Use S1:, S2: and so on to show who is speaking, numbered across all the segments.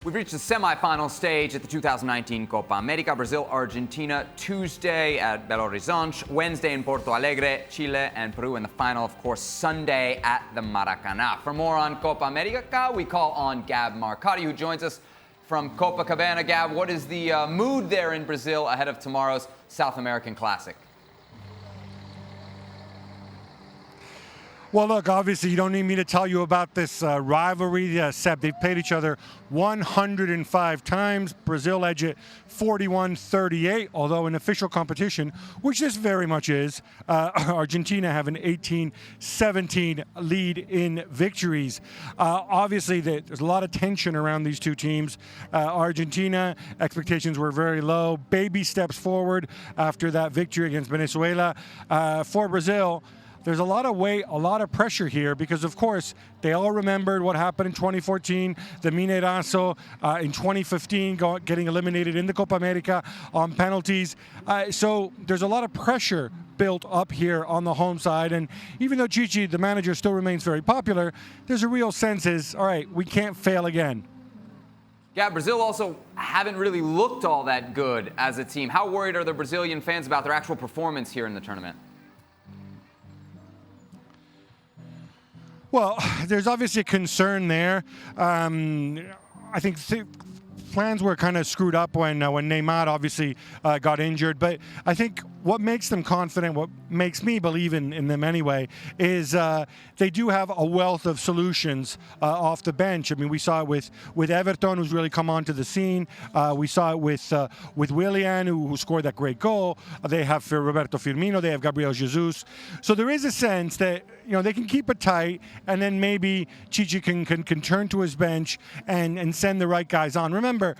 S1: We've reached the semifinal stage at the 2019 Copa America. Brazil, Argentina, Tuesday at Belo Horizonte, Wednesday in Porto Alegre, Chile and Peru in the final, of course, Sunday at the Maracanã. For more on Copa America, we call on Gab Marcotti, who joins us from Copacabana. Gab, what is the mood there in Brazil ahead of tomorrow's South American Classic?
S2: Well, look, obviously, you don't need me to tell you about this rivalry. Seb, they've played each other 105 times. Brazil edge it 41-38, although in official competition, which this very much is, Argentina have an 18-17 lead in victories. Obviously, there's a lot of tension around these two teams. Argentina, expectations were very low. Baby steps forward after that victory against Venezuela. For Brazil, there's a lot of weight, a lot of pressure here because, of course, they all remembered what happened in 2014, the Mineirazo, in 2015, getting eliminated in the Copa America on penalties. So there's a lot of pressure built up here on the home side. And even though Chichi, the manager, still remains very popular, there's a real sense is, all right, we can't fail again.
S1: Yeah, Brazil also haven't really looked all that good as a team. How worried are the Brazilian fans about their actual performance here in the tournament?
S2: Well, there's obviously a concern there. I think plans were kind of screwed up when Neymar obviously got injured. But I think what makes them confident, what makes me believe in them anyway, is they do have a wealth of solutions off the bench. I mean, we saw it with Everton, who's really come onto the scene. We saw it with Willian, who scored that great goal. They have Roberto Firmino. They have Gabriel Jesus. So there is a sense that they can keep it tight, and then maybe Chichi can turn to his bench and send the right guys on. Remember,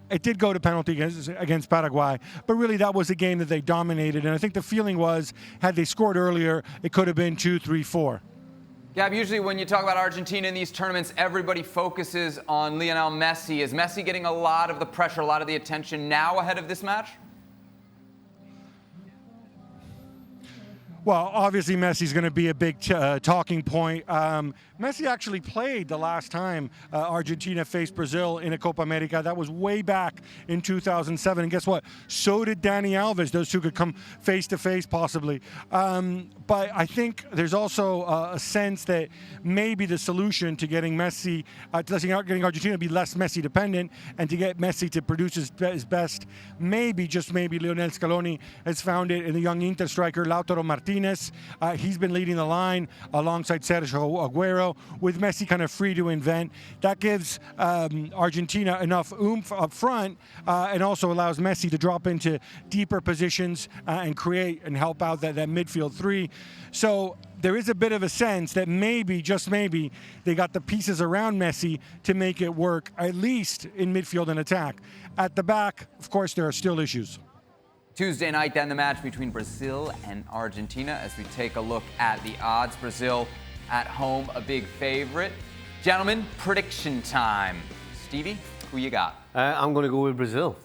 S2: it did go to penalty against Paraguay, but really that was a game that they dominated, and I think the feeling was, had they scored earlier, it could have been 2, 3, 4.
S1: Gab, usually when you talk about Argentina in these tournaments, everybody focuses on Lionel Messi. Is Messi getting a lot of the pressure, a lot of the attention now ahead of this match?
S2: Well, obviously Messi's going to be a big talking point. Messi actually played the last time Argentina faced Brazil in a Copa America. That was way back in 2007. And guess what? So did Dani Alves. Those two could come face to face possibly. But I think there's also a sense that maybe the solution to getting Messi, getting Argentina to be less Messi dependent and to get Messi to produce his best, maybe, just maybe, Lionel Scaloni has found it in the young Inter striker Lautaro Martinez. He's been leading the line alongside Sergio Aguero, with Messi kind of free to invent. That gives Argentina enough oomph up front and also allows Messi to drop into deeper positions and create and help out that midfield three. So there is a bit of a sense that maybe, just maybe, they got the pieces around Messi to make it work, at least in midfield and attack. At the back, of course, there are still issues.
S1: Tuesday night, then the match between Brazil and Argentina as we take a look at the odds. Brazil at home, a big favorite. Gentlemen, prediction time. Stevie, who you got?
S3: I'm going to go with Brazil.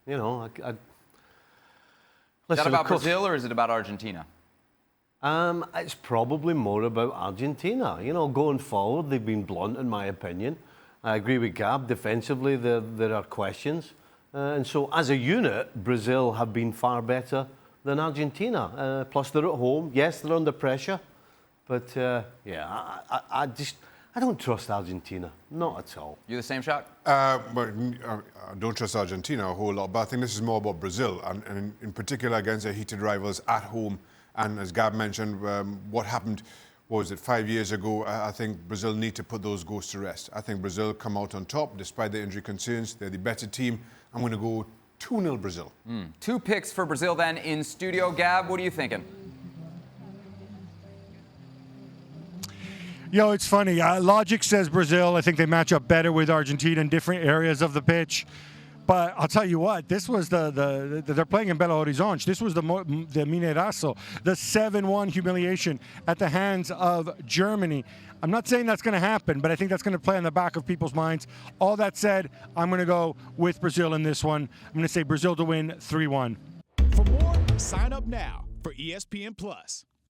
S3: Is
S1: that about Brazil or is it about Argentina?
S3: It's probably more about Argentina. Going forward, they've been blunt, in my opinion. I agree with Gab. Defensively, there are questions. And so, as a unit, Brazil have been far better than Argentina. Plus, they're at home. Yes, they're under pressure. But, I don't trust Argentina. Not at all.
S1: You the same shot?
S4: I don't trust Argentina a whole lot, but I think this is more about Brazil, and in particular against their heated rivals at home. And as Gab mentioned, what happened, what was it, 5 years ago? I think Brazil need to put those ghosts to rest. I think Brazil come out on top despite the injury concerns. They're the better team. I'm going to go 2-0 Brazil.
S1: 2 picks for Brazil then in studio. Gab, what are you thinking?
S2: It's funny. Logic says Brazil. I think they match up better with Argentina in different areas of the pitch. But I'll tell you what, this was they're playing in Belo Horizonte. This was the Mineirazo, the 7-1 humiliation at the hands of Germany. I'm not saying that's going to happen, but I think that's going to play on the back of people's minds. All that said, I'm going to go with Brazil in this one. I'm going to say Brazil to win 3-1.
S5: For more, sign up now for ESPN Plus.